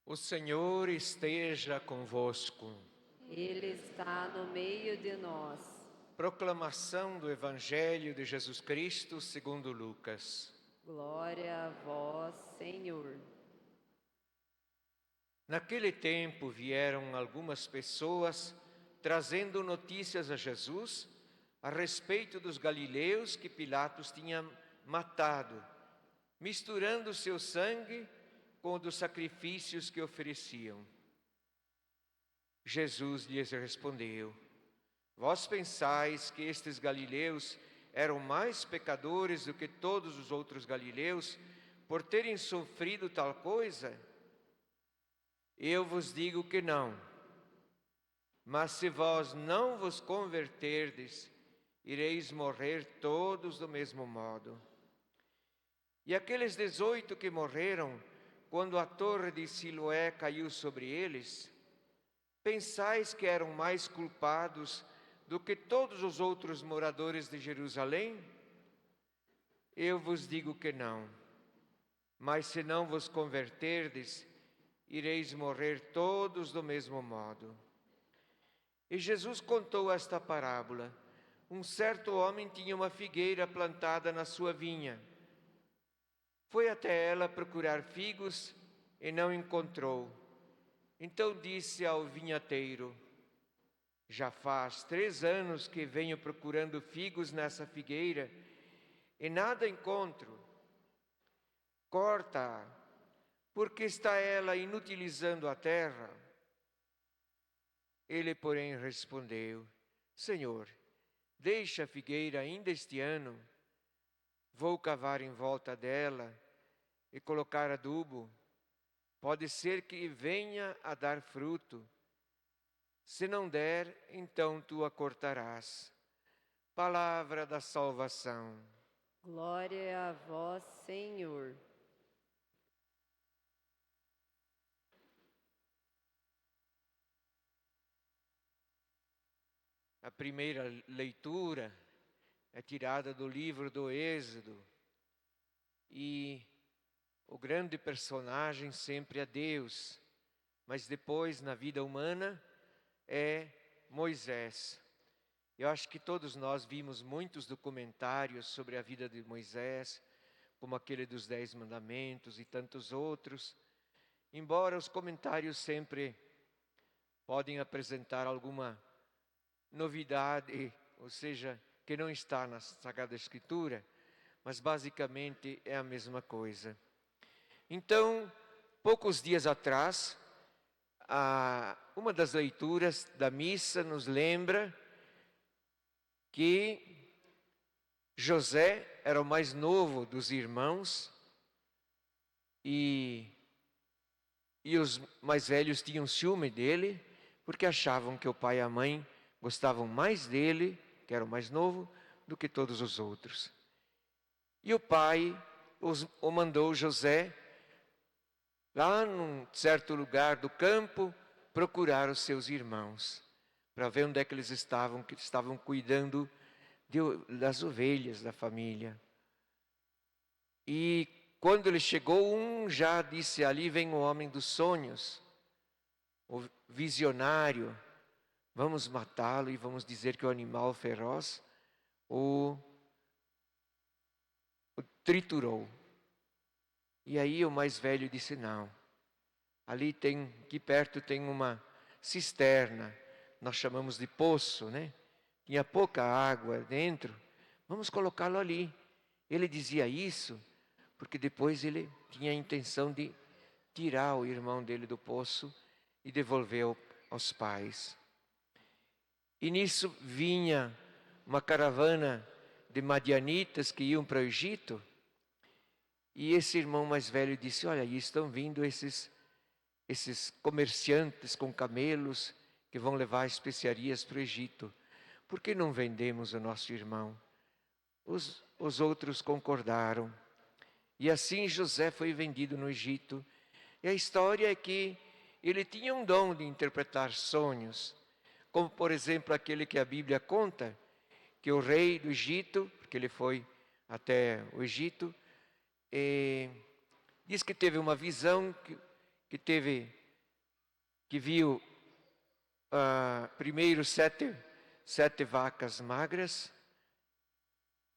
O Senhor esteja convosco. Ele está no meio de nós. Proclamação do Evangelho de Jesus Cristo segundo Lucas. Glória a vós, Senhor. Naquele tempo vieram algumas pessoas trazendo notícias a Jesus a respeito dos galileus que Pilatos tinha matado, misturando seu sangue com o dos sacrifícios que ofereciam. Jesus lhes respondeu: Vós pensais que estes galileus eram mais pecadores do que todos os outros galileus por terem sofrido tal coisa? Eu vos digo que não. Mas se vós não vos converterdes, ireis morrer todos do mesmo modo. E aqueles 18 que morreram, quando a torre de Siloé caiu sobre eles, pensais que eram mais culpados do que todos os outros moradores de Jerusalém? Eu vos digo que não. Mas se não vos converterdes, ireis morrer todos do mesmo modo. E Jesus contou esta parábola. Um certo homem tinha uma figueira plantada na sua vinha. Foi até ela procurar figos e não encontrou. Então disse ao vinhateiro: Já faz 3 anos que venho procurando figos nessa figueira e nada encontro. Corta-a, porque está ela inutilizando a terra. Ele, porém, respondeu: Senhor, deixa a figueira ainda este ano. Vou cavar em volta dela e colocar adubo. Pode ser que venha a dar fruto. Se não der, então tu a cortarás. Palavra da salvação. Glória a vós, Senhor. A primeira leitura é tirada do livro do Êxodo. E o grande personagem sempre é Deus, mas depois na vida humana é Moisés. Eu acho que todos nós vimos muitos documentários sobre a vida de Moisés, como aquele dos 10 Mandamentos e tantos outros. Embora os comentários sempre podem apresentar alguma novidade, ou seja, que não está na Sagrada Escritura, mas basicamente é a mesma coisa. Então, poucos dias atrás, uma das leituras da missa nos lembra que José era o mais novo dos irmãos e os mais velhos tinham ciúme dele, porque achavam que o pai e a mãe gostavam mais dele, que era o mais novo, do que todos os outros. E o pai o mandou José, lá num certo lugar do campo, procurar os seus irmãos, para ver onde é que eles estavam, que estavam cuidando das ovelhas da família. E quando ele chegou, um já disse: ali vem o homem dos sonhos, o visionário, vamos matá-lo e vamos dizer que o animal feroz o triturou. E aí o mais velho disse: não, ali aqui perto tem uma cisterna, nós chamamos de poço, né? Tinha pouca água dentro, vamos colocá-lo ali. Ele dizia isso porque depois ele tinha a intenção de tirar o irmão dele do poço e devolver aos pais. E nisso vinha uma caravana de madianitas que iam para o Egito. E esse irmão mais velho disse: olha, aí estão vindo esses comerciantes com camelos que vão levar especiarias para o Egito. Por que não vendemos o nosso irmão? Os outros concordaram. E assim José foi vendido no Egito. E a história é que ele tinha um dom de interpretar sonhos, como por exemplo aquele que a Bíblia conta, que o rei do Egito, porque ele foi até o Egito, diz que teve uma visão, que teve que viu primeiro sete vacas magras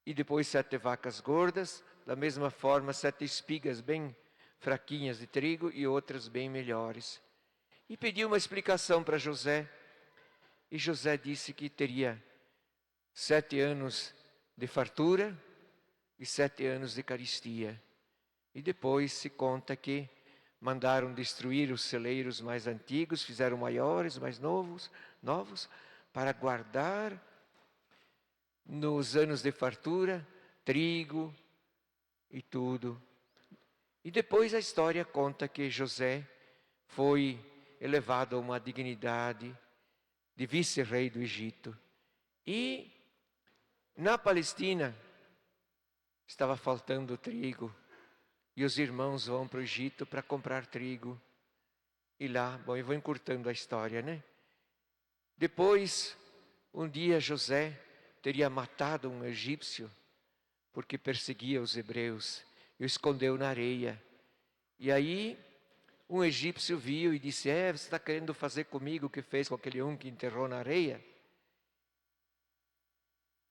e depois 7 vacas gordas, da mesma forma 7 espigas bem fraquinhas de trigo e outras bem melhores. E pediu uma explicação para José, e José disse que teria 7 anos de fartura e 7 anos de carestia. E depois se conta que mandaram destruir os celeiros mais antigos, fizeram maiores, mais novos, para guardar nos anos de fartura, trigo e tudo. E depois a história conta que José foi elevado a uma dignidade de vice-rei do Egito. E na Palestina estava faltando trigo. E os irmãos vão para o Egito para comprar trigo. E lá, bom, eu vou encurtando a história, né? Depois, um dia José teria matado um egípcio, porque perseguia os hebreus, e o escondeu na areia. E aí, um egípcio viu e disse, você está querendo fazer comigo o que fez com aquele que enterrou na areia?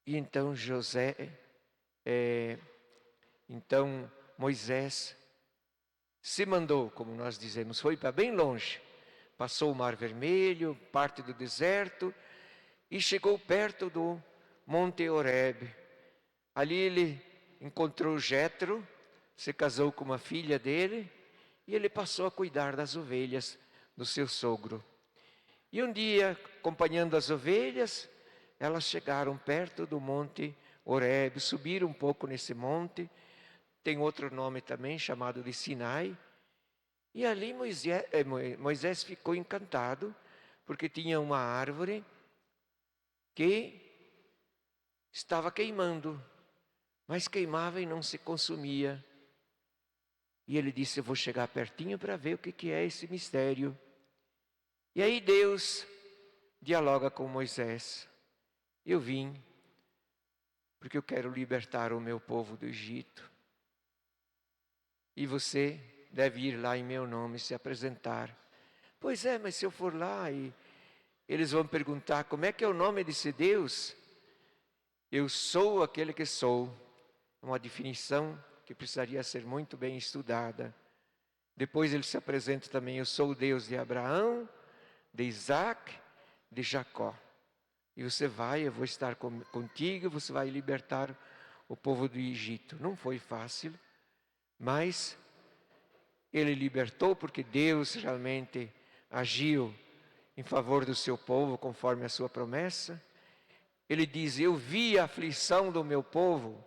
E então Moisés se mandou, como nós dizemos, foi para bem longe, passou o Mar Vermelho, parte do deserto, e chegou perto do Monte Horebe. Ali ele encontrou Jetro, se casou com uma filha dele, e ele passou a cuidar das ovelhas do seu sogro. E um dia, acompanhando as ovelhas, elas chegaram perto do Monte Horebe, subiram um pouco nesse monte, tem outro nome também, chamado de Sinai. E ali Moisés ficou encantado, porque tinha uma árvore que estava queimando, mas queimava e não se consumia. E ele disse, eu vou chegar pertinho para ver o que é esse mistério. E aí Deus dialoga com Moisés. Eu vim porque eu quero libertar o meu povo do Egito. E você deve ir lá em meu nome se apresentar. Pois é, mas se eu for lá e eles vão perguntar como é que é o nome desse Deus? Eu sou aquele que sou. Uma definição que precisaria ser muito bem estudada. Depois ele se apresenta também, eu sou o Deus de Abraão, de Isaac, de Jacó. E você vai, eu vou estar contigo, você vai libertar o povo do Egito. Não foi fácil, mas ele libertou porque Deus realmente agiu em favor do seu povo conforme a sua promessa. Ele diz, eu vi a aflição do meu povo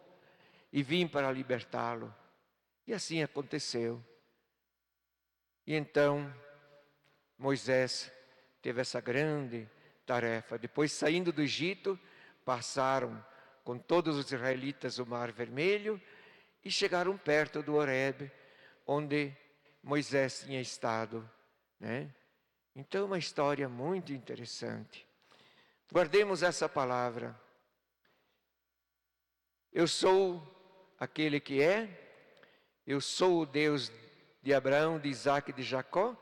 e vim para libertá-lo. E assim aconteceu. E então Moisés teve essa grande tarefa. Depois, saindo do Egito, passaram com todos os israelitas o Mar Vermelho e chegaram perto do Horebe, onde Moisés tinha estado, né? Então, uma história muito interessante. Guardemos essa palavra. Eu sou aquele que é, eu sou o Deus de Abraão, de Isaac e de Jacó,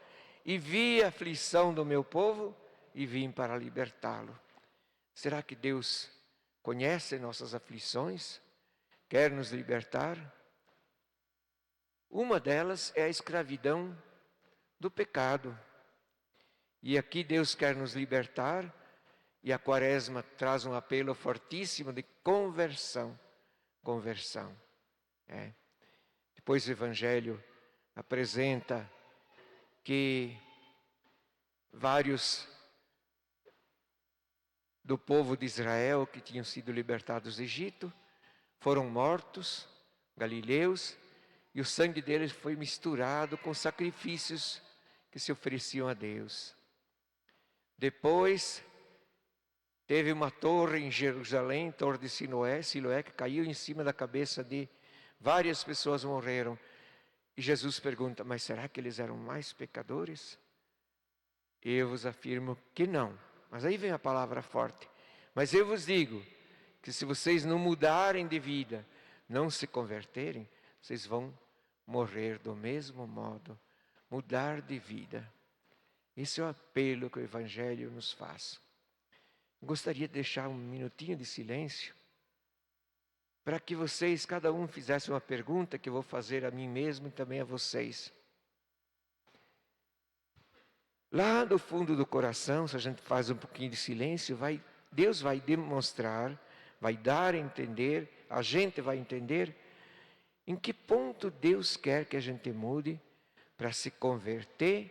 e vi a aflição do meu povo e vim para libertá-lo. Será que Deus conhece nossas aflições? Quer nos libertar? Uma delas é a escravidão do pecado. E aqui Deus quer nos libertar, e a Quaresma traz um apelo fortíssimo de conversão. Conversão. Depois o Evangelho apresenta que vários do povo de Israel que tinham sido libertados do Egito foram mortos, galileus, e o sangue deles foi misturado com sacrifícios que se ofereciam a Deus. Depois teve uma torre em Jerusalém, torre de Siloé, que caiu em cima da cabeça de várias pessoas, morreram. E Jesus pergunta, mas será que eles eram mais pecadores? Eu vos afirmo que não. Mas aí vem a palavra forte. Mas eu vos digo que se vocês não mudarem de vida, não se converterem, vocês vão morrer do mesmo modo. Mudar de vida. Esse é o apelo que o Evangelho nos faz. Gostaria de deixar um minutinho de silêncio para que vocês, cada um, fizesse uma pergunta que eu vou fazer a mim mesmo e também a vocês. Lá do fundo do coração, se a gente faz um pouquinho de silêncio, Deus vai demonstrar, vai dar a entender, a gente vai entender em que ponto Deus quer que a gente mude para se converter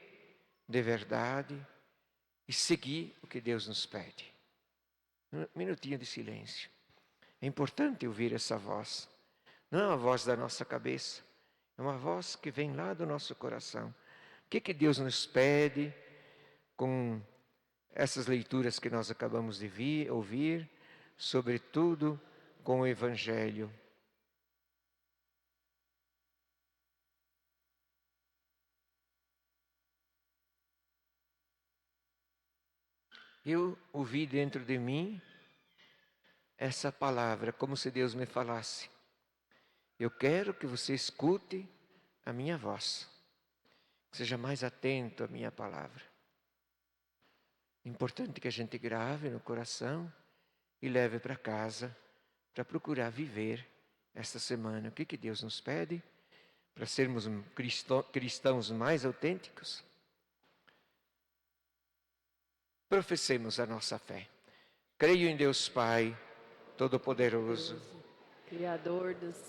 de verdade e seguir o que Deus nos pede. Um minutinho de silêncio. É importante ouvir essa voz. Não é uma voz da nossa cabeça, é uma voz que vem lá do nosso coração. O que Deus nos pede com essas leituras que nós acabamos de ouvir, sobretudo com o Evangelho? Eu ouvi dentro de mim essa palavra, como se Deus me falasse: eu quero que você escute a minha voz, que seja mais atento à minha palavra. É importante que a gente grave no coração e leve para casa para procurar viver esta semana. O que Deus nos pede para sermos cristãos mais autênticos? Professemos a nossa fé. Creio em Deus Pai Todo-Poderoso, Criador do céu